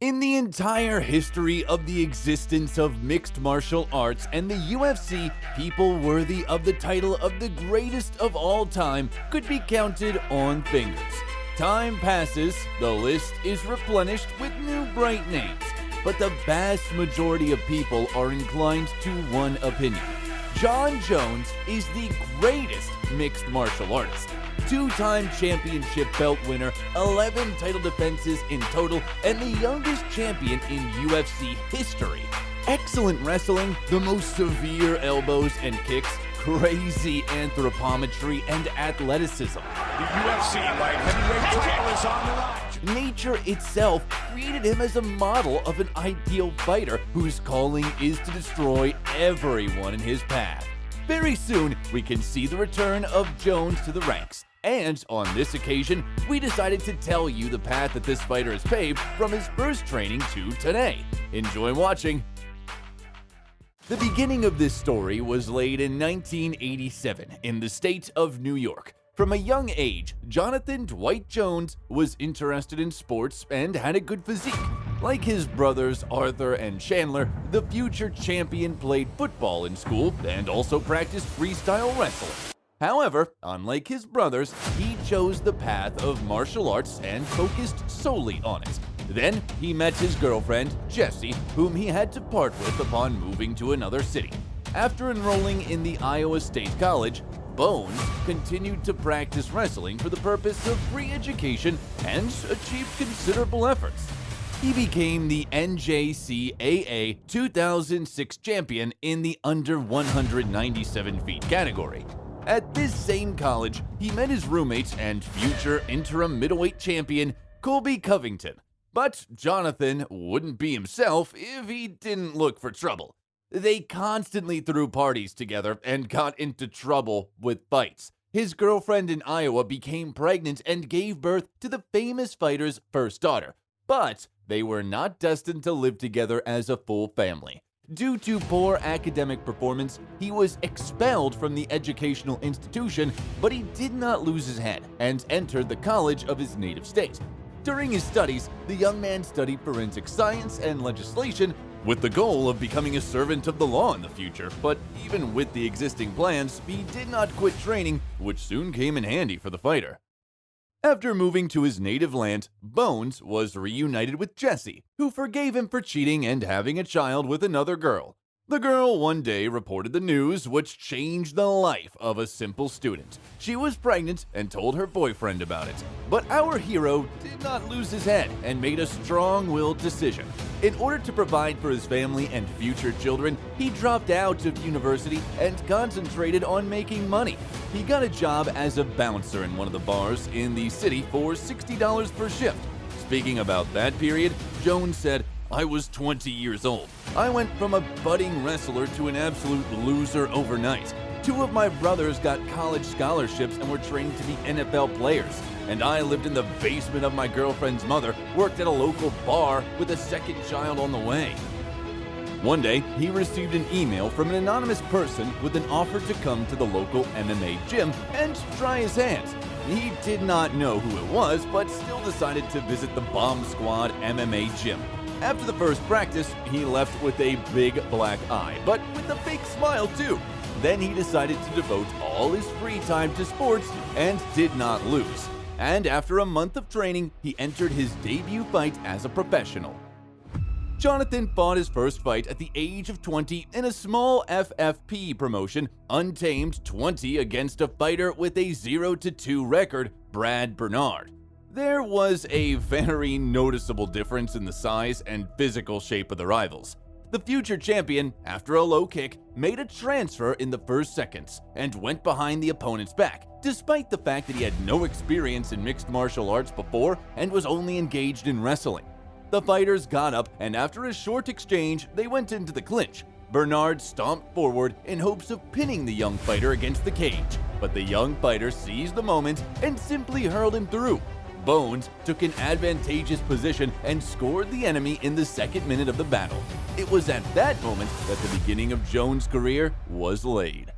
In the entire history of the existence of mixed martial arts and the UFC, people worthy of the title of the greatest of all time could be counted on fingers. Time passes, the list is replenished with new bright names, but the vast majority of people are inclined to one opinion. Jon Jones is the greatest mixed martial artist. Two-time championship belt winner, 11 title defenses in total, and the youngest champion in UFC history. Excellent wrestling, the most severe elbows and kicks, crazy anthropometry, and athleticism. The UFC light heavyweight title is on the line. Nature itself created him as a model of an ideal fighter whose calling is to destroy everyone in his path. Very soon, we can see the return of Jones to the ranks. And on this occasion, we decided to tell you the path that this fighter has paved from his first training to today. Enjoy watching. The beginning of this story was laid in 1987 in the state of New York. From a young age, Jonathan Dwight Jones was interested in sports and had a good physique. Like his brothers Arthur and Chandler, the future champion played football in school and also practiced freestyle wrestling. However, unlike his brothers, he chose the path of martial arts and focused solely on it. Then, he met his girlfriend, Jessie, whom he had to part with upon moving to another city. After enrolling in the Iowa State College, Bones continued to practice wrestling for the purpose of free education and achieved considerable efforts. He became the NJCAA 2006 champion in the under 197 feet category. At this same college, he met his roommate and future interim middleweight champion, Colby Covington. But Jonathan wouldn't be himself if he didn't look for trouble. They constantly threw parties together and got into trouble with fights. His girlfriend in Iowa became pregnant and gave birth to the famous fighter's first daughter. But they were not destined to live together as a full family. Due to poor academic performance, he was expelled from the educational institution, but he did not lose his head and entered the college of his native state. During his studies, the young man studied forensic science and legislation with the goal of becoming a servant of the law in the future, but even with the existing plans, he did not quit training, which soon came in handy for the fighter. After moving to his native land, Bones was reunited with Jessie, who forgave him for cheating and having a child with another girl. The girl one day reported the news, which changed the life of a simple student. She was pregnant and told her boyfriend about it. But our hero did not lose his head and made a strong-willed decision. In order to provide for his family and future children, he dropped out of university and concentrated on making money. He got a job as a bouncer in one of the bars in the city for $60 per shift. Speaking about that period, Jones said, "I was 20 years old. I went from a budding wrestler to an absolute loser overnight. Two of my brothers got college scholarships and were trained to be NFL players. And I lived in the basement of my girlfriend's mother, worked at a local bar with a second child on the way." One day, he received an email from an anonymous person with an offer to come to the local MMA gym and try his hands. He did not know who it was, but still decided to visit the Bomb Squad MMA gym. After the first practice, he left with a big black eye, but with a fake smile too. Then he decided to devote all his free time to sports and did not lose. And after a month of training, he entered his debut fight as a professional. Jonathan fought his first fight at the age of 20 in a small FFP promotion, Untamed 20 against a fighter with a 0-2 record, Brad Bernard. There was a very noticeable difference in the size and physical shape of the rivals. The future champion, after a low kick, made a transfer in the first seconds and went behind the opponent's back, despite the fact that he had no experience in mixed martial arts before and was only engaged in wrestling. The fighters got up, and after a short exchange, they went into the clinch. Bernard stomped forward in hopes of pinning the young fighter against the cage, but the young fighter seized the moment and simply hurled him through. Bones took an advantageous position and scored the enemy in the second minute of the battle. It was at that moment that the beginning of Jones' career was laid.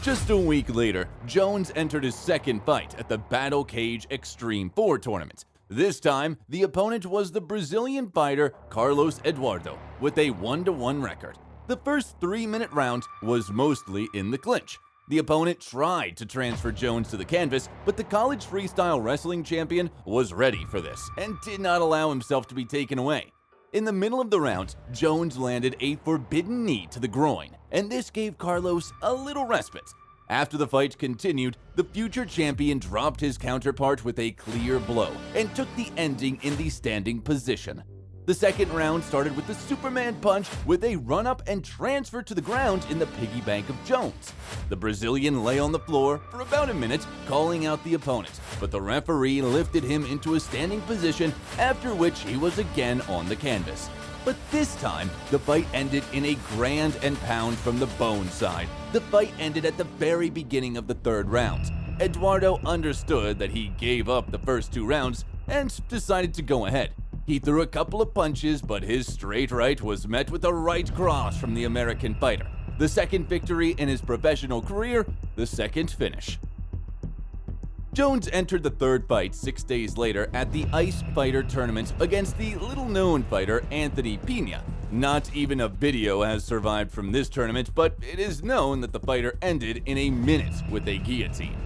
Just a week later, Jones entered his second fight at the Battle Cage Extreme 4 tournament. This time, the opponent was the Brazilian fighter Carlos Eduardo with a 1-1 record. The first 3-minute round was mostly in the clinch. The opponent tried to transfer Jones to the canvas, but the college freestyle wrestling champion was ready for this and did not allow himself to be taken away. In the middle of the round, Jones landed a forbidden knee to the groin, and this gave Carlos a little respite. After the fight continued, the future champion dropped his counterpart with a clear blow and took the ending in the standing position. The second round started with the Superman punch with a run-up and transfer to the ground in the piggy bank of Jones. The Brazilian lay on the floor for about a minute, calling out the opponent, but the referee lifted him into a standing position, after which he was again on the canvas. But this time, the fight ended in a grand and pound from the bone side. The fight ended at the very beginning of the third round. Eduardo understood that he gave up the first 2 rounds and decided to go ahead. He threw a couple of punches, but his straight right was met with a right cross from the American fighter. The second victory in his professional career, the second finish. Jones entered the third fight 6 days later at the Ice Fighter tournament against the little-known fighter Anthony Pena. Not even a video has survived from this tournament, but it is known that the fighter ended in a minute with a guillotine.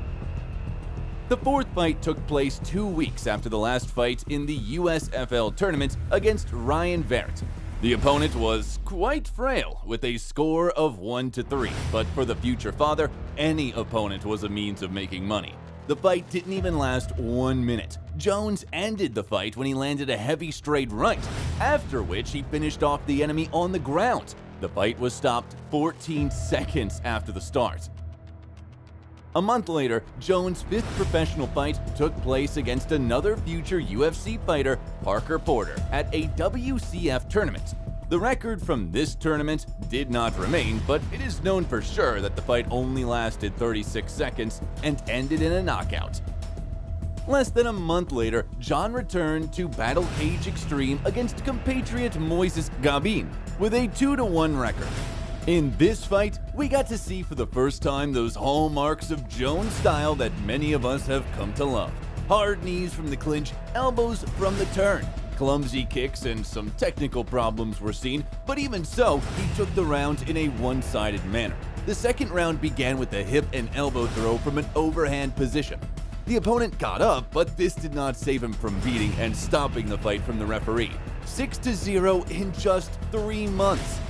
The fourth fight took place 2 weeks after the last fight in the USFL tournament against Ryan Verrett. The opponent was quite frail, with a score of 1-3, but for the future father, any opponent was a means of making money. The fight didn't even last 1 minute. Jones ended the fight when he landed a heavy straight right, after which he finished off the enemy on the ground. The fight was stopped 14 seconds after the start. A month later, Jones' 5th professional fight took place against another future UFC fighter, Parker Porter, at a WCF tournament. The record from this tournament did not remain, but it is known for sure that the fight only lasted 36 seconds and ended in a knockout. Less than a month later, Jon returned to Battle Cage Extreme against compatriot Moises Gabin with a 2-1 record. In this fight, we got to see for the first time those hallmarks of Jones' style that many of us have come to love. Hard knees from the clinch, elbows from the turn. Clumsy kicks and some technical problems were seen, but even so, he took the round in a one-sided manner. The second round began with a hip and elbow throw from an overhand position. The opponent got up, but this did not save him from beating and stopping the fight from the referee. 6-0 in just 3 months.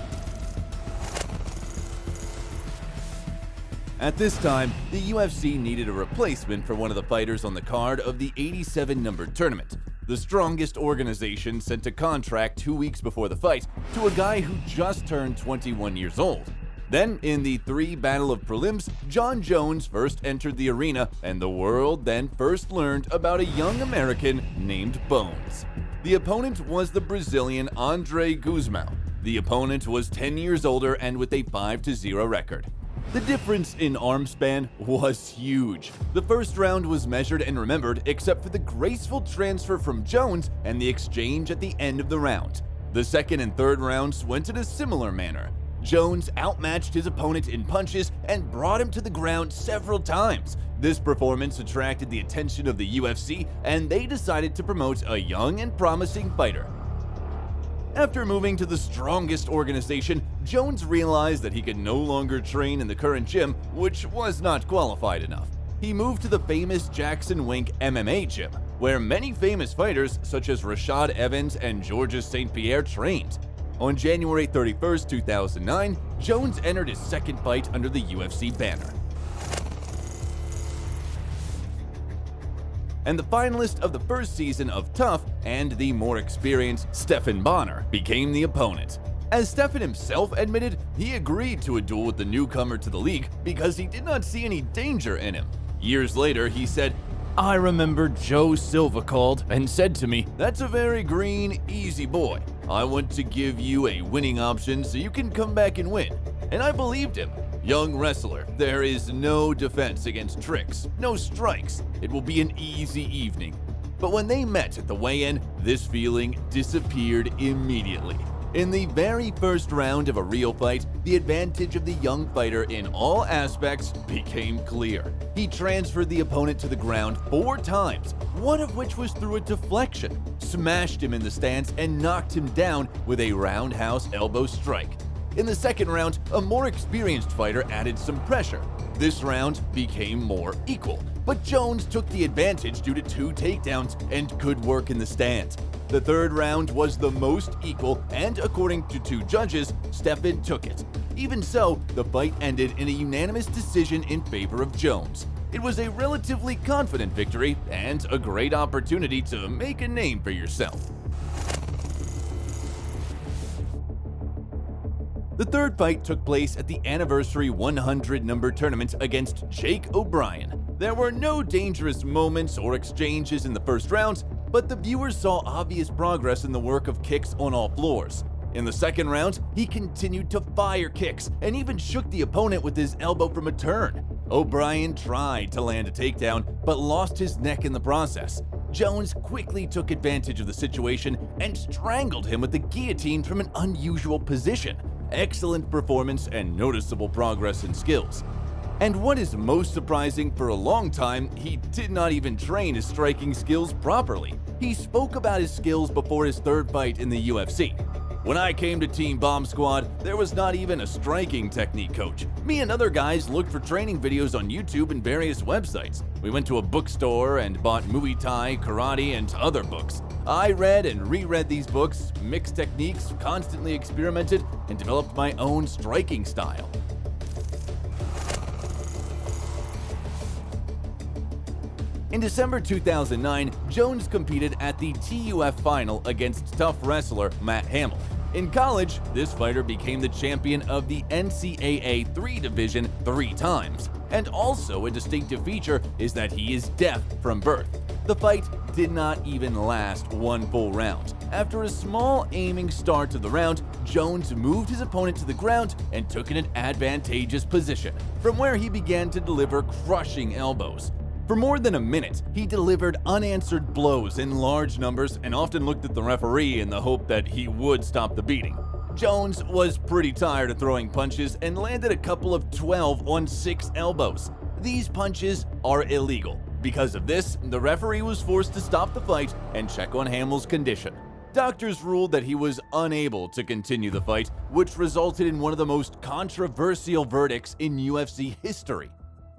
At this time, the UFC needed a replacement for one of the fighters on the card of the 87 numbered tournament. The strongest organization sent a contract 2 weeks before the fight to a guy who just turned 21 years old. Then, in the 3 battle of prelims, Jon Jones first entered the arena, and the world then first learned about a young American named Bones. The opponent was the Brazilian Andre Guzmão. The opponent was 10 years older and with a 5-0 record. The difference in arm span was huge. The first round was measured and remembered except for the graceful transfer from Jones and the exchange at the end of the round. The second and third rounds went in a similar manner. Jones outmatched his opponent in punches and brought him to the ground several times. This performance attracted the attention of the UFC, and they decided to promote a young and promising fighter. After moving to the strongest organization, Jones realized that he could no longer train in the current gym, which was not qualified enough. He moved to the famous Jackson Wink MMA gym, where many famous fighters such as Rashad Evans and Georges St. Pierre trained. On January 31, 2009, Jones entered his second fight under the UFC banner. And the finalist of the first season of Tough and the more experienced Stephan Bonnar became the opponent. As Stephan himself admitted, he agreed to a duel with the newcomer to the league because he did not see any danger in him. Years later, he said, "I remember Joe Silva called and said to me, 'That's a very green, easy boy. I want to give you a winning option so you can come back and win.' And I believed him. Young wrestler, there is no defense against tricks, no strikes. It will be an easy evening." But when they met at the weigh-in, this feeling disappeared immediately. In the very first round of a real fight, the advantage of the young fighter in all aspects became clear. He transferred the opponent to the ground 4 times, one of which was through a deflection, smashed him in the stance, and knocked him down with a roundhouse elbow strike. In the second round, a more experienced fighter added some pressure. This round became more equal, but Jones took the advantage due to 2 takedowns and good work in the stance. The third round was the most equal, and according to 2 judges, Stephan took it. Even so, the fight ended in a unanimous decision in favor of Jones. It was a relatively confident victory and a great opportunity to make a name for yourself. The third fight took place at the Anniversary 100 number tournament against Jake O'Brien. There were no dangerous moments or exchanges in the first round, but the viewers saw obvious progress in the work of kicks on all floors. In the second round, he continued to fire kicks and even shook the opponent with his elbow from a turn. O'Brien tried to land a takedown, but lost his neck in the process. Jones quickly took advantage of the situation and strangled him with the guillotine from an unusual position. Excellent performance and noticeable progress in skills. And what is most surprising, for a long time, he did not even train his striking skills properly. He spoke about his skills before his third fight in the UFC. When I came to Team Bomb Squad, there was not even a striking technique coach. Me and other guys looked for training videos on YouTube and various websites. We went to a bookstore and bought Muay Thai, karate, and other books. I read and reread these books, mixed techniques, constantly experimented, and developed my own striking style. In December 2009, Jones competed at the TUF final against tough wrestler Matt Hamill. In college, this fighter became the champion of the NCAA 3 division 3 times. And also a distinctive feature is that he is deaf from birth. The fight did not even last 1 full round. After a small aiming start to the round, Jones moved his opponent to the ground and took an advantageous position, from where he began to deliver crushing elbows. For more than a minute, he delivered unanswered blows in large numbers and often looked at the referee in the hope that he would stop the beating. Jones was pretty tired of throwing punches and landed a couple of 12 on 6 elbows. These punches are illegal. Because of this, the referee was forced to stop the fight and check on Hamill's condition. Doctors ruled that he was unable to continue the fight, which resulted in one of the most controversial verdicts in UFC history.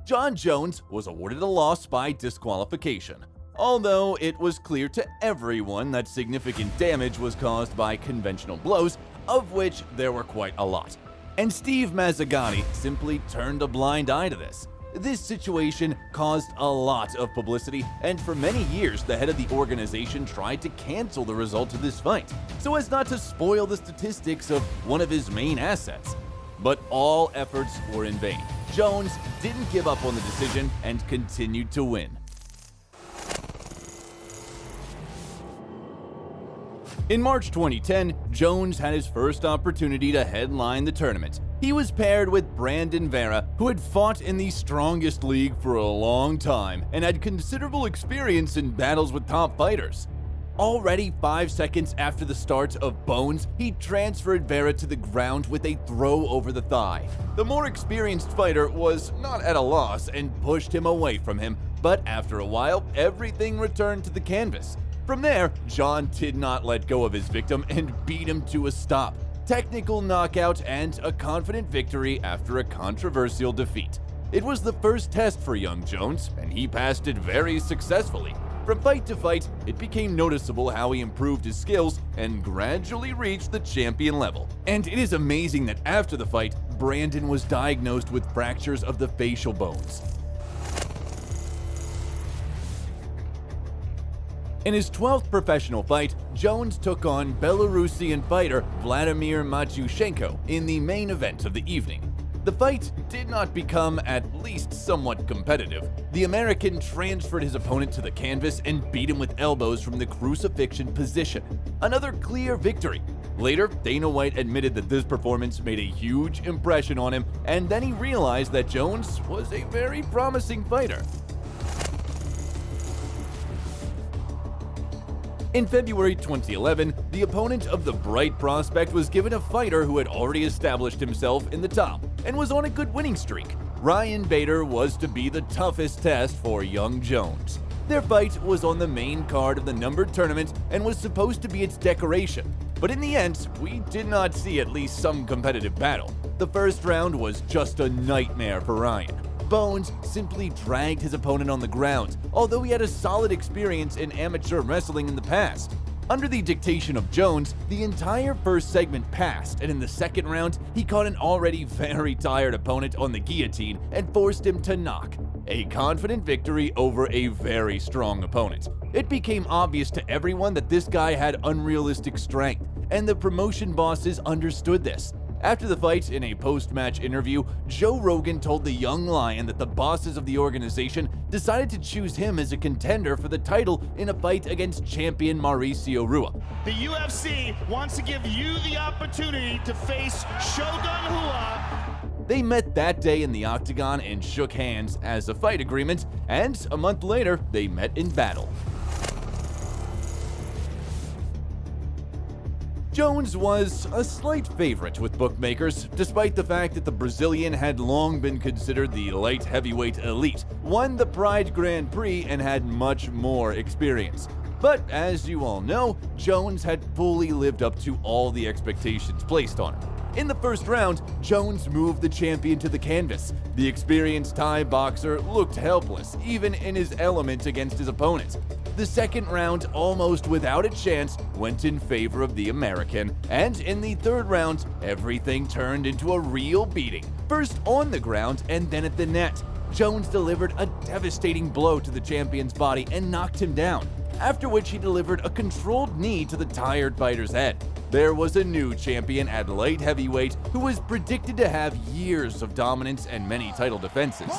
Jon Jones was awarded a loss by disqualification, although it was clear to everyone that significant damage was caused by conventional blows, of which there were quite a lot. And Steve Mazzagatti simply turned a blind eye to this. This situation caused a lot of publicity, and for many years the head of the organization tried to cancel the result of this fight, so as not to spoil the statistics of one of his main assets. But all efforts were in vain. Jones didn't give up on the decision and continued to win. In March 2010, Jones had his first opportunity to headline the tournament. He was paired with Brandon Vera, who had fought in the strongest league for a long time and had considerable experience in battles with top fighters. Already 5 seconds after the start of Bones, he transferred Vera to the ground with a throw over the thigh. The more experienced fighter was not at a loss and pushed him away from him, but after a while, everything returned to the canvas. From there, Jon did not let go of his victim and beat him to a stop. Technical knockout and a confident victory after a controversial defeat. It was the first test for young Jones, and he passed it very successfully. From fight to fight, it became noticeable how he improved his skills and gradually reached the champion level. And it is amazing that after the fight, Brandon was diagnosed with fractures of the facial bones. In his 12th professional fight, Jones took on Belarusian fighter Vladimir Matyushenko in the main event of the evening. The fight did not become at least somewhat competitive. The American transferred his opponent to the canvas and beat him with elbows from the crucifixion position. Another clear victory. Later, Dana White admitted that this performance made a huge impression on him, and then he realized that Jones was a very promising fighter. In February 2011, the opponent of the bright prospect was given a fighter who had already established himself in the top and was on a good winning streak. Ryan Bader was to be the toughest test for young Jones. Their fight was on the main card of the numbered tournament and was supposed to be its decoration. But in the end, we did not see at least some competitive battle. The first round was just a nightmare for Ryan. Bones simply dragged his opponent on the ground, although he had a solid experience in amateur wrestling in the past. Under the dictation of Jones, the entire first segment passed, and in the second round, he caught an already very tired opponent on the guillotine and forced him to knock. A confident victory over a very strong opponent. It became obvious to everyone that this guy had unrealistic strength, and the promotion bosses understood this. After the fight, in a post-match interview, Joe Rogan told the young lion that the bosses of the organization decided to choose him as a contender for the title in a fight against champion Mauricio Rua. The UFC wants to give you the opportunity to face Shogun Rua. They met that day in the octagon and shook hands as a fight agreement, and a month later, they met in battle. Jones was a slight favorite with bookmakers, despite the fact that the Brazilian had long been considered the light heavyweight elite, won the Pride Grand Prix, and had much more experience. But as you all know, Jones had fully lived up to all the expectations placed on him. In the first round, Jones moved the champion to the canvas. The experienced Thai boxer looked helpless, even in his element against his opponent. The second round, almost without a chance, went in favor of the American, and in the third round, everything turned into a real beating. First on the ground and then at the net. Jones delivered a devastating blow to the champion's body and knocked him down, after which he delivered a controlled knee to the tired fighter's head. There was a new champion at light heavyweight who was predicted to have years of dominance and many title defenses.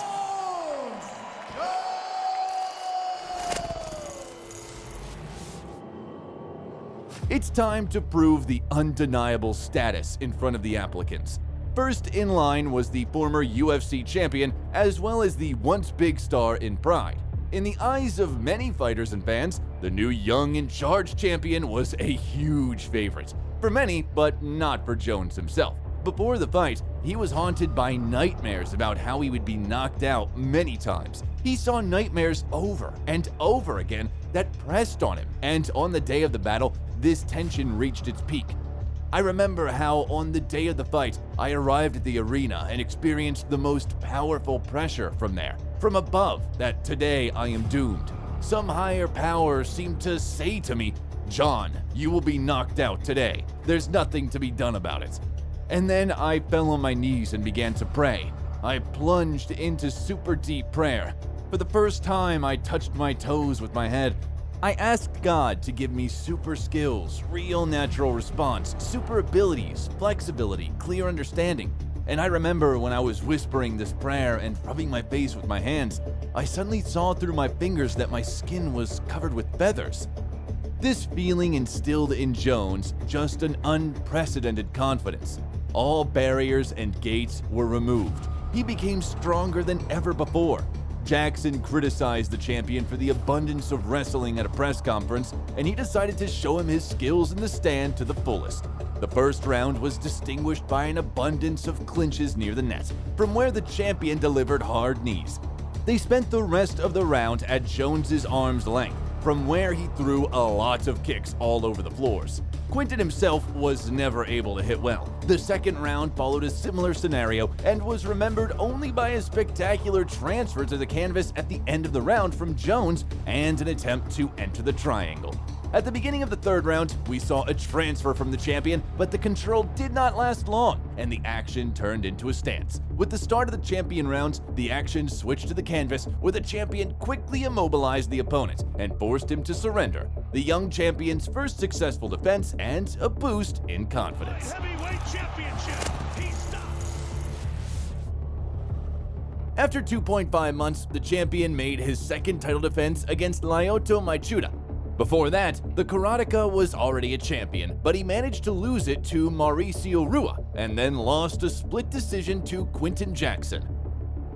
It's time to prove the undeniable status in front of the applicants. First in line was the former UFC champion, as well as the once big star in Pride. In the eyes of many fighters and fans, the new young in charge champion was a huge favorite. For many, but not for Jones himself. Before the fight, he was haunted by nightmares about how he would be knocked out many times. He saw nightmares over and over again that pressed on him, and on the day of the battle, this tension reached its peak. I remember how on the day of the fight, I arrived at the arena and experienced the most powerful pressure from there, from above, that today I am doomed. Some higher power seemed to say to me, "Jon, you will be knocked out today. There's nothing to be done about it." And then I fell on my knees and began to pray. I plunged into super deep prayer. For the first time, I touched my toes with my head. I asked God to give me super skills, real natural response, super abilities, flexibility, clear understanding. And I remember when I was whispering this prayer and rubbing my face with my hands, I suddenly saw through my fingers that my skin was covered with feathers. This feeling instilled in Jones just an unprecedented confidence. All barriers and gates were removed. He became stronger than ever before. Jackson criticized the champion for the abundance of wrestling at a press conference, and he decided to show him his skills in the stand to the fullest. The first round was distinguished by an abundance of clinches near the net, from where the champion delivered hard knees. They spent the rest of the round at Jones's arm's length, from where he threw a lot of kicks all over the floors. Quinton himself was never able to hit well. The second round followed a similar scenario and was remembered only by a spectacular transfer to the canvas at the end of the round from Jones and an attempt to enter the triangle. At the beginning of the third round, we saw a transfer from the champion, but the control did not last long, and the action turned into a stance. With the start of the champion rounds, the action switched to the canvas, where the champion quickly immobilized the opponent and forced him to surrender. The young champion's first successful defense and a boost in confidence. Heavyweight championship. He stops. After 2.5 months, the champion made his second title defense against Lyoto Maichuda. Before that, the karateka was already a champion, but he managed to lose it to Mauricio Rua and then lost a split decision to Quinton Jackson.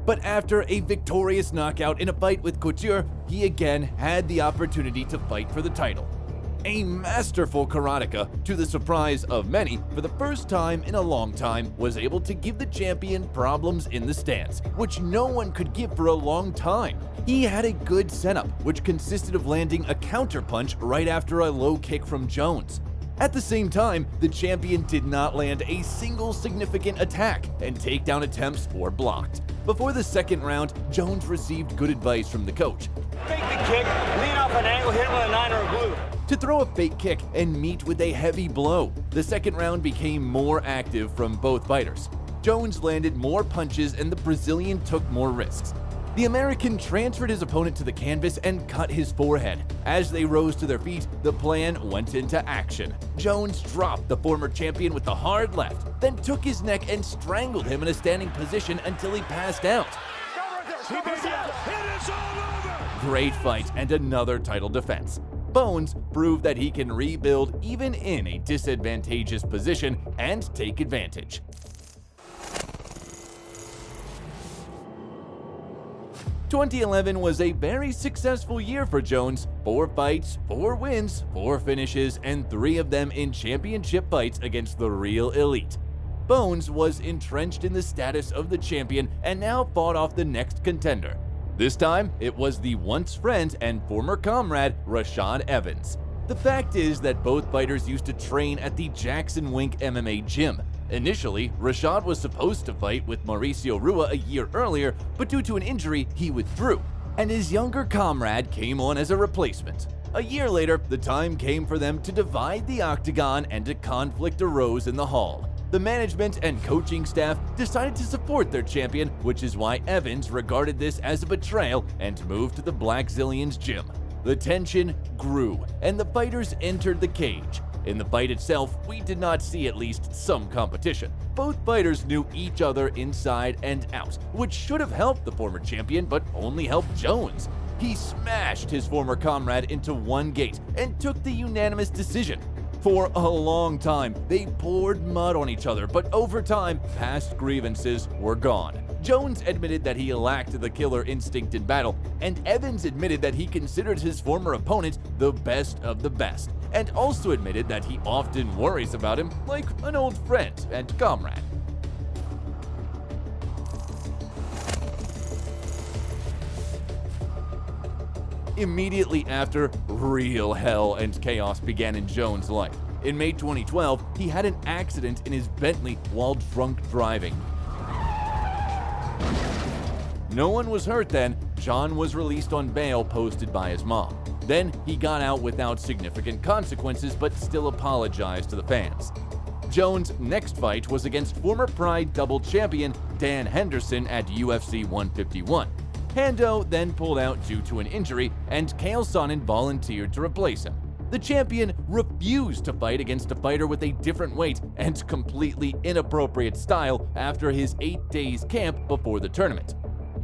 But after a victorious knockout in a fight with Couture, he again had the opportunity to fight for the title. A masterful karateka, to the surprise of many, for the first time in a long time, was able to give the champion problems in the stance, which no one could give for a long time. He had a good setup, which consisted of landing a counterpunch right after a low kick from Jones. At the same time, the champion did not land a single significant attack, and takedown attempts were blocked. Before the second round, Jones received good advice from the coach. Fake the kick, lean off an angle, hit him with a 9 or a blue. To throw a fake kick and meet with a heavy blow. The second round became more active from both fighters. Jones landed more punches and the Brazilian took more risks. The American transferred his opponent to the canvas and cut his forehead. As they rose to their feet, the plan went into action. Jones dropped the former champion with a hard left, then took his neck and strangled him in a standing position until he passed out. Great fight and another title defense. Bones proved that he can rebuild even in a disadvantageous position and take advantage. "2011 was a very successful year for Jones. 4 fights, 4 wins, 4 finishes, and 3 of them in championship fights against the real elite. Bones was entrenched in the status of the champion and now fought off the next contender. This time, it was the once friend and former comrade Rashad Evans. The fact is that both fighters used to train at the Jackson Wink MMA gym. Initially, Rashad was supposed to fight with Mauricio Rua a year earlier, but due to an injury, he withdrew, and his younger comrade came on as a replacement. A year later, the time came for them to divide the octagon and a conflict arose in the hall. The management and coaching staff decided to support their champion, which is why Evans regarded this as a betrayal and moved to the Blackzilians gym. The tension grew, and the fighters entered the cage. In the fight itself, we did not see at least some competition. Both fighters knew each other inside and out, which should have helped the former champion, but only helped Jones. He smashed his former comrade into one gate and took the unanimous decision. For a long time, they poured mud on each other, but over time, past grievances were gone. Jones admitted that he lacked the killer instinct in battle, and Evans admitted that he considered his former opponent the best of the best, and also admitted that he often worries about him like an old friend and comrade. Immediately after, real hell and chaos began in Jones' life. In May 2012, he had an accident in his Bentley while drunk driving. No one was hurt then. Jon was released on bail posted by his mom. Then he got out without significant consequences but still apologized to the fans. Jones' next fight was against former Pride double champion Dan Henderson at UFC 151. Hando then pulled out due to an injury, and Chael Sonnen volunteered to replace him. The champion refused to fight against a fighter with a different weight and completely inappropriate style after his 8 days camp before the tournament.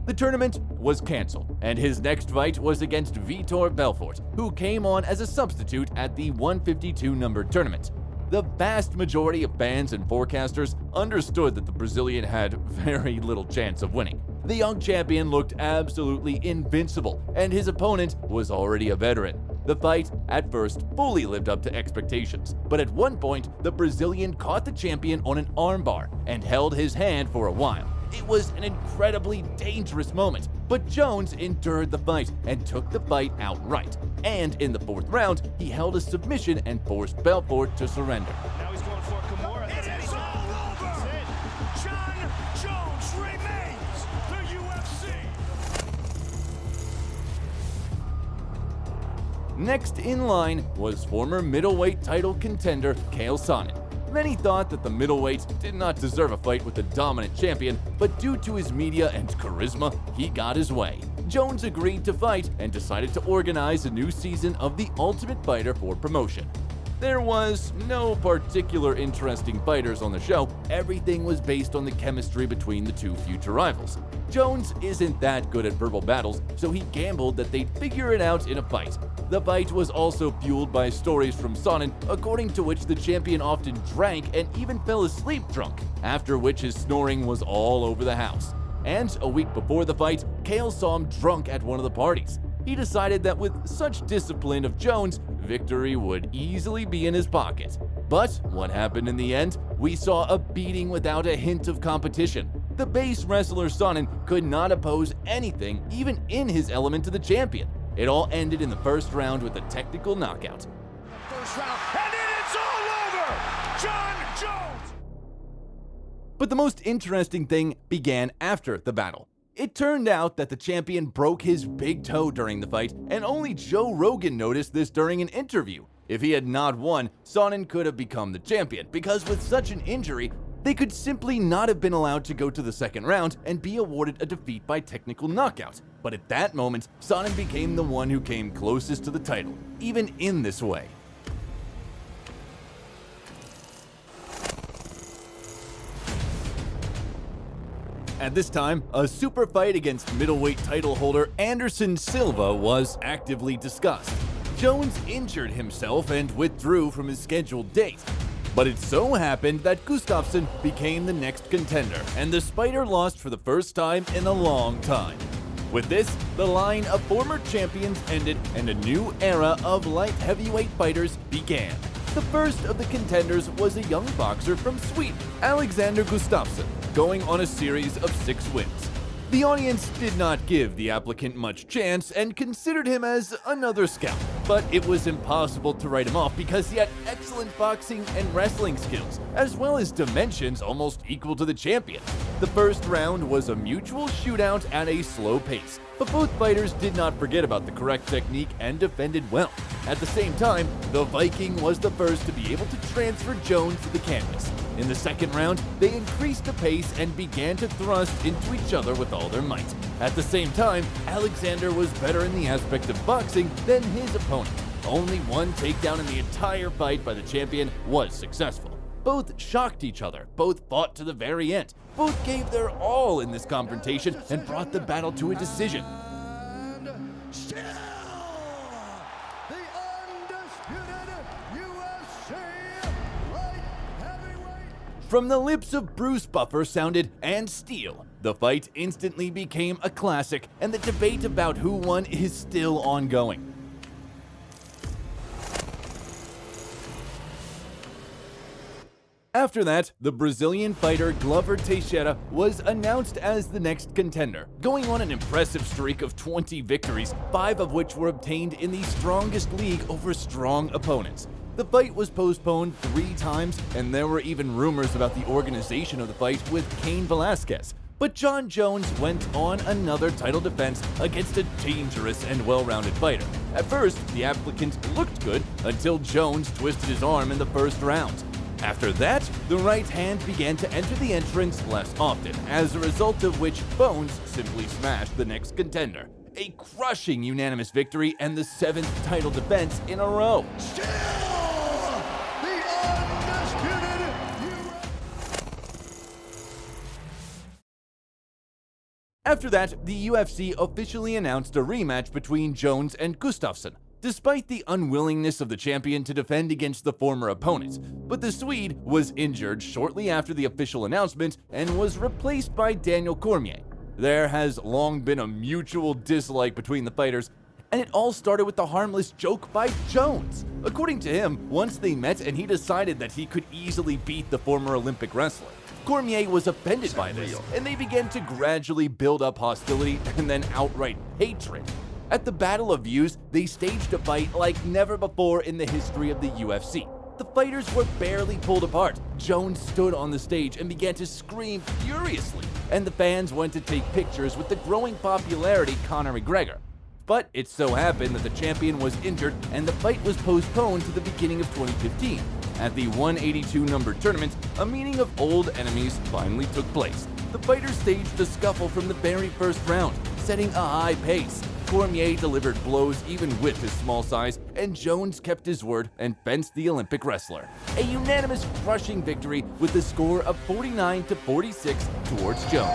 The tournament was canceled, and his next fight was against Vitor Belfort, who came on as a substitute at the 152 numbered tournament. The vast majority of fans and forecasters understood that the Brazilian had very little chance of winning. The young champion looked absolutely invincible, and his opponent was already a veteran. The fight, at first, fully lived up to expectations, but at one point, the Brazilian caught the champion on an armbar and held his hand for a while. It was an incredibly dangerous moment, but Jones endured the fight and took the fight outright. And in the 4th round, he held a submission and forced Belfort to surrender. Now he's going for Kimura. It is all over! Jon Jones remains the UFC! Next in line was former middleweight title contender Chael Sonnen. Many thought that the middleweight did not deserve a fight with the dominant champion, but due to his media and charisma, he got his way. Jones agreed to fight and decided to organize a new season of The Ultimate Fighter for promotion. There was no particular interesting fighters on the show. Everything was based on the chemistry between the two future rivals. Jones isn't that good at verbal battles, so he gambled that they'd figure it out in a fight. The fight was also fueled by stories from Sonnen, according to which the champion often drank and even fell asleep drunk, after which his snoring was all over the house. And a week before the fight, Chael saw him drunk at one of the parties. He decided that with such discipline of Jones, victory would easily be in his pocket. But what happened in the end? We saw a beating without a hint of competition. The base wrestler Sonnen could not oppose anything, even in his element, to the champion. It all ended in the first round with a technical knockout. First round, and then it's all over! Jon Jones! But the most interesting thing began after the battle. It turned out that the champion broke his big toe during the fight, and only Joe Rogan noticed this during an interview. If he had not won, Sonnen could have become the champion, because with such an injury, they could simply not have been allowed to go to the second round and be awarded a defeat by technical knockout. But at that moment, Sonnen became the one who came closest to the title, even in this way. At this time, a super fight against middleweight title holder Anderson Silva was actively discussed. Jones injured himself and withdrew from his scheduled date. But it so happened that Gustafsson became the next contender, and the Spider lost for the first time in a long time. With this, the line of former champions ended and a new era of light heavyweight fighters began. The first of the contenders was a young boxer from Sweden, Alexander Gustafsson, going on a series of 6 wins. The audience did not give the applicant much chance and considered him as another scalp, but it was impossible to write him off because he had excellent boxing and wrestling skills, as well as dimensions almost equal to the champion. The first round was a mutual shootout at a slow pace, but both fighters did not forget about the correct technique and defended well. At the same time, the Viking was the first to be able to transfer Jones to the canvas. In the second round, they increased the pace and began to thrust into each other with all their might. At the same time, Alexander was better in the aspect of boxing than his opponent. Only one takedown in the entire fight by the champion was successful. Both shocked each other, both fought to the very end, both gave their all in this confrontation and brought the battle to a decision. Still, the undisputed UFC light heavyweight. From the lips of Bruce Buffer sounded "and steel." The fight instantly became a classic, and the debate about who won is still ongoing. After that, the Brazilian fighter Glover Teixeira was announced as the next contender, going on an impressive streak of 20 victories, 5 of which were obtained in the strongest league over strong opponents. The fight was postponed 3 times, and there were even rumors about the organization of the fight with Cain Velasquez. But Jon Jones went on another title defense against a dangerous and well-rounded fighter. At first, the applicant looked good until Jones twisted his arm in the first round. After that, the right hand began to enter the entrance less often, as a result of which Bones simply smashed the next contender. A crushing unanimous victory and the 7th title defense in a row. Still, the undisputed After that, the UFC officially announced a rematch between Jones and Gustafsson, despite the unwillingness of the champion to defend against the former opponent. But the Swede was injured shortly after the official announcement and was replaced by Daniel Cormier. There has long been a mutual dislike between the fighters, and it all started with the harmless joke by Jones. According to him, once they met and he decided that he could easily beat the former Olympic wrestler, Cormier was offended by this, and they began to gradually build up hostility and then outright hatred. At the Battle of Views, they staged a fight like never before in the history of the UFC. The fighters were barely pulled apart. Jones stood on the stage and began to scream furiously, and the fans went to take pictures with the growing popularity Conor McGregor. But it so happened that the champion was injured and the fight was postponed to the beginning of 2015. At the 182 number tournament, a meeting of old enemies finally took place. The fighters staged a scuffle from the very first round, setting a high pace. Cormier delivered blows even with his small size, and Jones kept his word and fenced the Olympic wrestler. A unanimous crushing victory with a score of 49-46 towards Jones.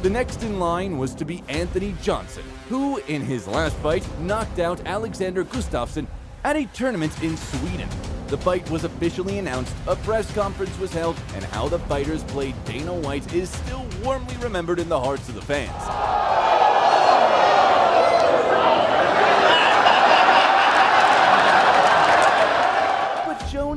The next in line was to be Anthony Johnson, who, in his last fight, knocked out Alexander Gustafsson at a tournament in Sweden. The fight was officially announced, a press conference was held, and how the fighters played Dana White is still warmly remembered in the hearts of the fans.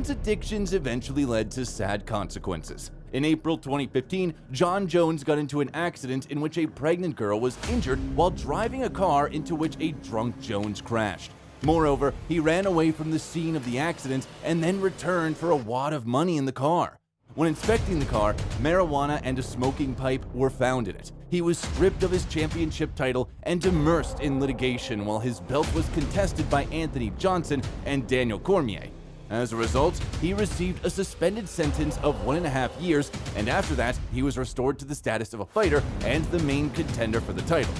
Jones' addictions eventually led to sad consequences. In April 2015, Jon Jones got into an accident in which a pregnant girl was injured while driving a car into which a drunk Jones crashed. Moreover, he ran away from the scene of the accident and then returned for a wad of money in the car. When inspecting the car, marijuana and a smoking pipe were found in it. He was stripped of his championship title and immersed in litigation while his belt was contested by Anthony Johnson and Daniel Cormier. As a result, he received a suspended sentence of 1.5 years, and after that, he was restored to the status of a fighter and the main contender for the title.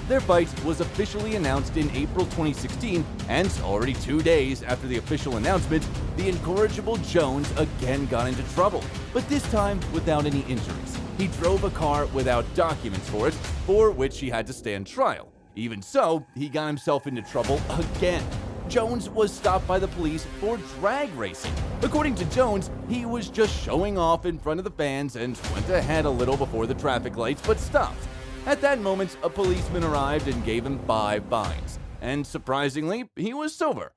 Their fight was officially announced in April 2016, and already 2 days after the official announcement, the incorrigible Jones again got into trouble, but this time without any injuries. He drove a car without documents for it, for which he had to stand trial. Even so, he got himself into trouble again. Jones was stopped by the police for drag racing. According to Jones, he was just showing off in front of the fans and went ahead a little before the traffic lights, but stopped. At that moment, a policeman arrived and gave him 5 fines. And surprisingly, he was sober.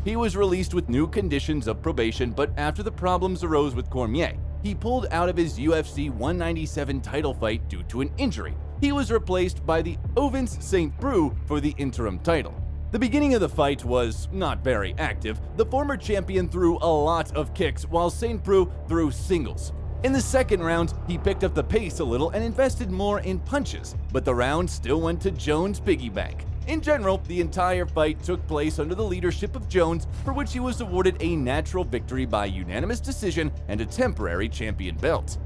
He was released with new conditions of probation, but after the problems arose with Cormier, he pulled out of his UFC 197 title fight due to an injury. He was replaced by the Ovens St. Preux for the interim title. The beginning of the fight was not very active. The former champion threw a lot of kicks while St. Preux threw singles. In the second round, he picked up the pace a little and invested more in punches, but the round still went to Jones' piggy bank. In general, the entire fight took place under the leadership of Jones, for which he was awarded a natural victory by unanimous decision and a temporary champion belt.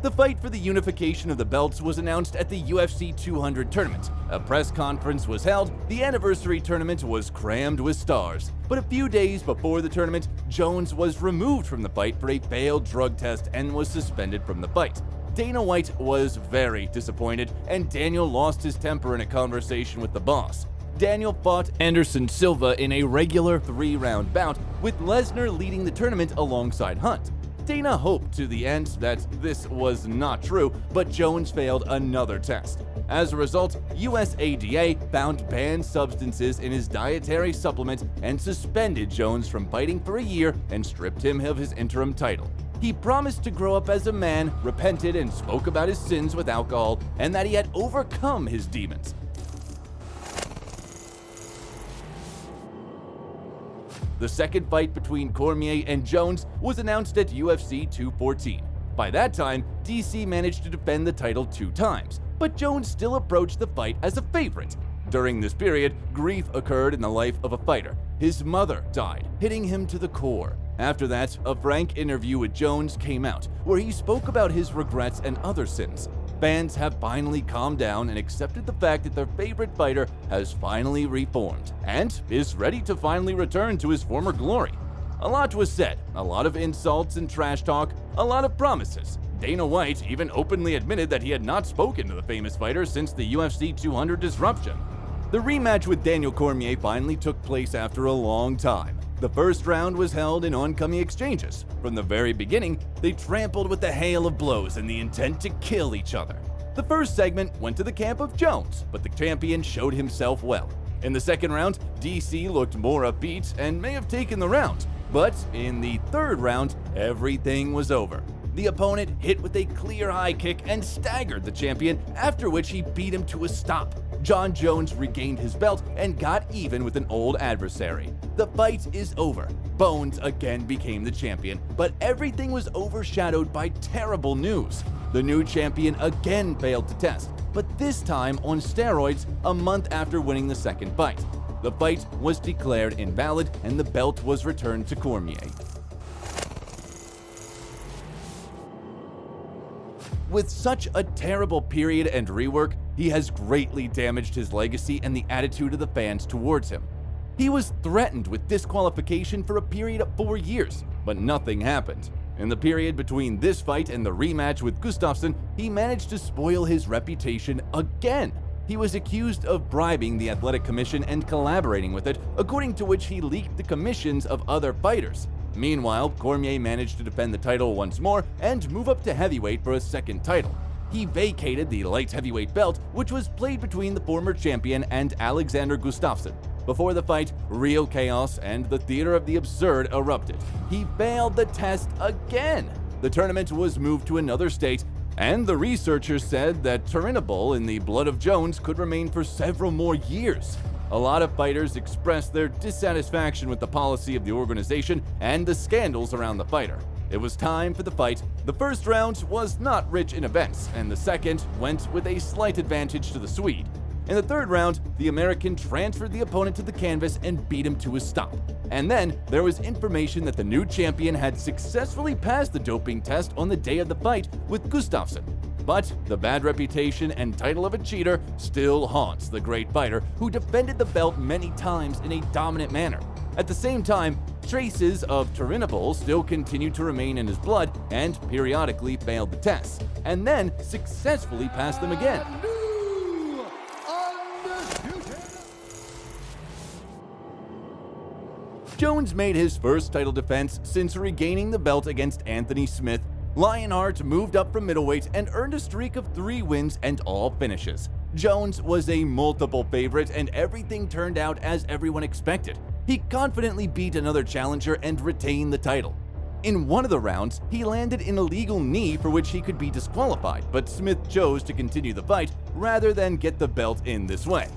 The fight for the unification of the belts was announced at the UFC 200 tournament. A press conference was held, the anniversary tournament was crammed with stars. But a few days before the tournament, Jones was removed from the fight for a failed drug test and was suspended from the fight. Dana White was very disappointed, and Daniel lost his temper in a conversation with the boss. Daniel fought Anderson Silva in a regular 3-round bout, with Lesnar leading the tournament alongside Hunt. Dana hoped to the end that this was not true, but Jones failed another test. As a result, USADA found banned substances in his dietary supplement and suspended Jones from fighting for a year and stripped him of his interim title. He promised to grow up as a man, repented, and spoke about his sins with alcohol, and that he had overcome his demons. The second fight between Cormier and Jones was announced at UFC 214. By that time, DC managed to defend the title 2 times, but Jones still approached the fight as a favorite. During this period, grief occurred in the life of a fighter. His mother died, hitting him to the core. After that, a frank interview with Jones came out, where he spoke about his regrets and other sins. Fans have finally calmed down and accepted the fact that their favorite fighter has finally reformed and is ready to finally return to his former glory. A lot was said, a lot of insults and trash talk, a lot of promises. Dana White even openly admitted that he had not spoken to the famous fighter since the UFC 200 disruption. The rematch with Daniel Cormier finally took place after a long time. The first round was held in oncoming exchanges. From the very beginning, they trampled with a hail of blows and the intent to kill each other. The first segment went to the camp of Jones, but the champion showed himself well. In the second round, DC looked more upbeat and may have taken the round, but in the third round, everything was over. The opponent hit with a clear high kick and staggered the champion, after which he beat him to a stop. Jon Jones regained his belt and got even with an old adversary. The fight is over. Bones again became the champion, but everything was overshadowed by terrible news. The new champion again failed to test, but this time on steroids a month after winning the second fight. The fight was declared invalid and the belt was returned to Cormier. With such a terrible period and rework, he has greatly damaged his legacy and the attitude of the fans towards him. He was threatened with disqualification for a period of 4 years, but nothing happened. In the period between this fight and the rematch with Gustafsson, he managed to spoil his reputation again. He was accused of bribing the Athletic Commission and collaborating with it, according to which he leaked the commissions of other fighters. Meanwhile, Cormier managed to defend the title once more and move up to heavyweight for a second title. he vacated the light heavyweight belt, which was played between the former champion and Alexander Gustafsson. Before the fight, real chaos and the theater of the absurd erupted. He failed the test again. The tournament was moved to another state, and the researchers said that turinabol in the blood of Jones could remain for several more years. A lot of fighters expressed their dissatisfaction with the policy of the organization and the scandals around the fighter. It was time for the fight. The first round was not rich in events, and the second went with a slight advantage to the Swede. In the third round, the American transferred the opponent to the canvas and beat him to a stop. And then there was information that the new champion had successfully passed the doping test on the day of the fight with Gustafsson. But the bad reputation and title of a cheater still haunts the great fighter who defended the belt many times in a dominant manner. At the same time, traces of turinabol still continued to remain in his blood and periodically failed the tests, and then successfully passed them again. Jones made his first title defense since regaining the belt against Anthony Smith. Lionheart moved up from middleweight and earned a streak of 3 wins and all finishes. Jones was a multiple favorite and everything turned out as everyone expected. He confidently beat another challenger and retained the title. In one of the rounds, he landed an illegal knee for which he could be disqualified, but Smith chose to continue the fight rather than get the belt in this way.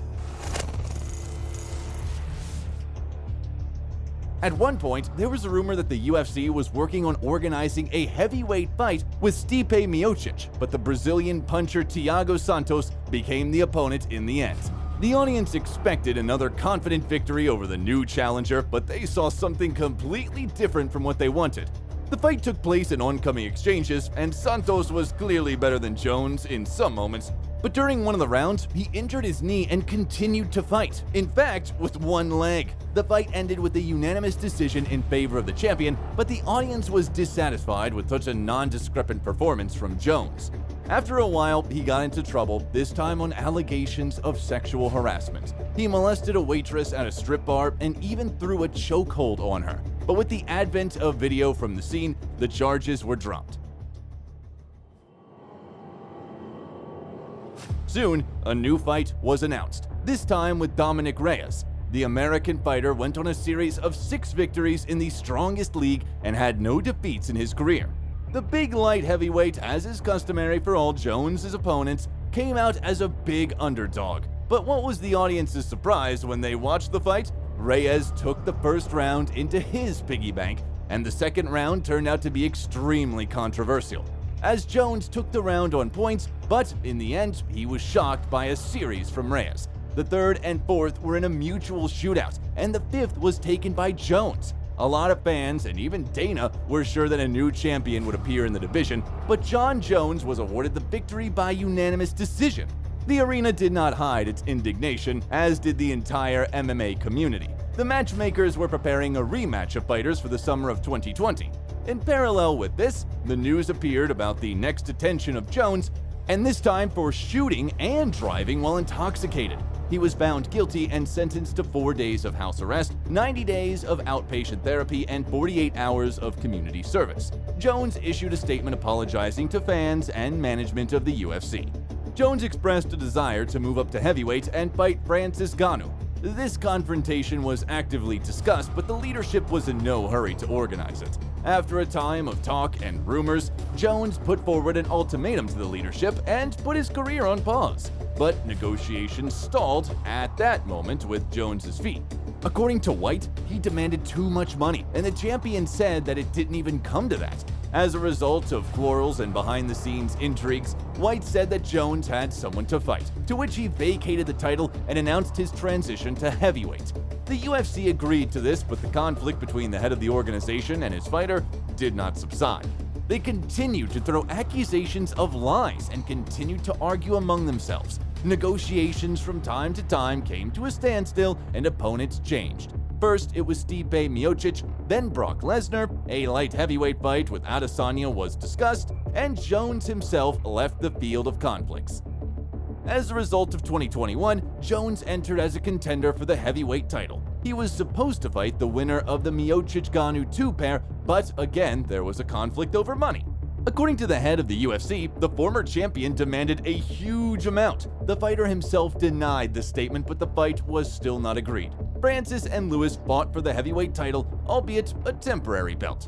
At one point, there was a rumor that the UFC was working on organizing a heavyweight fight with Stipe Miocic, but the Brazilian puncher Thiago Santos became the opponent in the end. The audience expected another confident victory over the new challenger, but they saw something completely different from what they wanted. The fight took place in oncoming exchanges, and Santos was clearly better than Jones in some moments. But during one of the rounds, he injured his knee and continued to fight. In fact, with one leg. The fight ended with a unanimous decision in favor of the champion, but the audience was dissatisfied with such a non-discrepant performance from Jones. After a while, he got into trouble, this time on allegations of sexual harassment. He molested a waitress at a strip bar and even threw a chokehold on her. But with the advent of video from the scene, the charges were dropped. Soon, a new fight was announced, this time with Dominic Reyes. The American fighter went on a series of 6 victories in the strongest league and had no defeats in his career. The big light heavyweight, as is customary for all Jones' opponents, came out as a big underdog. But what was the audience's surprise when they watched the fight? Reyes took the first round into his piggy bank, and the second round turned out to be extremely controversial, as Jones took the round on points, but in the end, he was shocked by a series from Reyes. The third and fourth were in a mutual shootout, and the fifth was taken by Jones. A lot of fans, and even Dana, were sure that a new champion would appear in the division, but Jon Jones was awarded the victory by unanimous decision. The arena did not hide its indignation, as did the entire MMA community. The matchmakers were preparing a rematch of fighters for the summer of 2020. In parallel with this, the news appeared about the next detention of Jones, and this time for shooting and driving while intoxicated. He was found guilty and sentenced to 4 days of house arrest, 90 days of outpatient therapy, and 48 hours of community service. Jones issued a statement apologizing to fans and management of the UFC. Jones expressed a desire to move up to heavyweight and fight Francis Ngannou. This confrontation was actively discussed, but the leadership was in no hurry to organize it. After a time of talk and rumors, Jones put forward an ultimatum to the leadership and put his career on pause. But negotiations stalled at that moment with Jones's feet. According to White, he demanded too much money, and the champion said that it didn't even come to that. As a result of quarrels and behind-the-scenes intrigues, White said that Jones had someone to fight, to which he vacated the title and announced his transition to heavyweight. The UFC agreed to this, but the conflict between the head of the organization and his fighter did not subside. They continued to throw accusations of lies and continued to argue among themselves. Negotiations from time to time came to a standstill and opponents changed. First, it was Stipe Miocic, then Brock Lesnar, a light heavyweight fight with Adesanya was discussed, and Jones himself left the field of conflicts. As a result of 2021, Jones entered as a contender for the heavyweight title. He was supposed to fight the winner of the Miocic-Ngannou 2 pair, but again, there was a conflict over money. According to the head of the UFC, the former champion demanded a huge amount. The fighter himself denied the statement, but the fight was still not agreed. Francis and Lewis fought for the heavyweight title, albeit a temporary belt.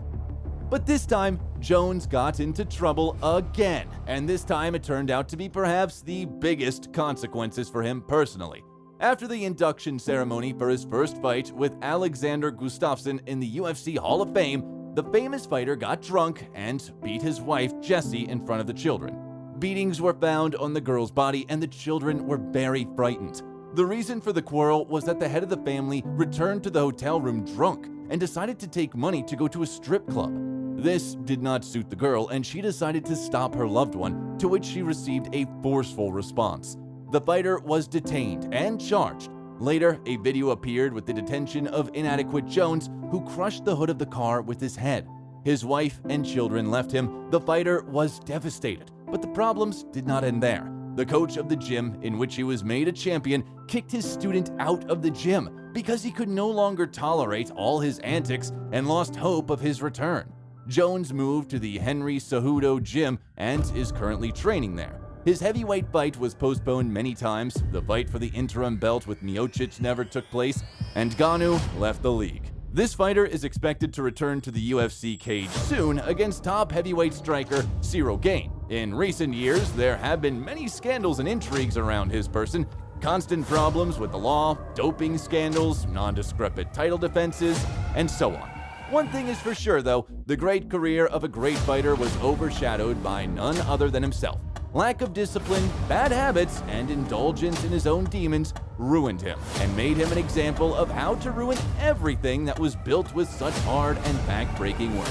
But this time, Jones got into trouble again, and this time it turned out to be perhaps the biggest consequences for him personally. After the induction ceremony for his first fight with Alexander Gustafsson in the UFC Hall of Fame, the famous fighter got drunk and beat his wife, Jessie, in front of the children. Beatings were found on the girl's body, and the children were very frightened. The reason for the quarrel was that the head of the family returned to the hotel room drunk and decided to take money to go to a strip club. This did not suit the girl, and she decided to stop her loved one, to which she received a forceful response. The fighter was detained and charged. Later, a video appeared with the detention of inadequate Jones, who crushed the hood of the car with his head. His wife and children left him. The fighter was devastated, but the problems did not end there. The coach of the gym in which he was made a champion kicked his student out of the gym because he could no longer tolerate all his antics and lost hope of his return. Jones moved to the Henry Cejudo gym and is currently training there. His heavyweight fight was postponed many times, the fight for the interim belt with Miocic never took place, and Ngannou left the league. This fighter is expected to return to the UFC cage soon against top heavyweight striker Cyril Gane. In recent years, there have been many scandals and intrigues around his person, constant problems with the law, doping scandals, nondescript title defenses, and so on. One thing is for sure though, the great career of a great fighter was overshadowed by none other than himself. Lack of discipline, bad habits, and indulgence in his own demons ruined him and made him an example of how to ruin everything that was built with such hard and back-breaking work.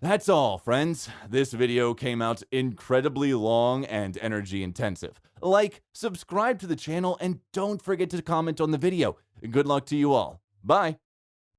That's all, friends. This video came out incredibly long and energy intensive. Like, subscribe to the channel, and don't forget to comment on the video. Good luck to you all. Bye.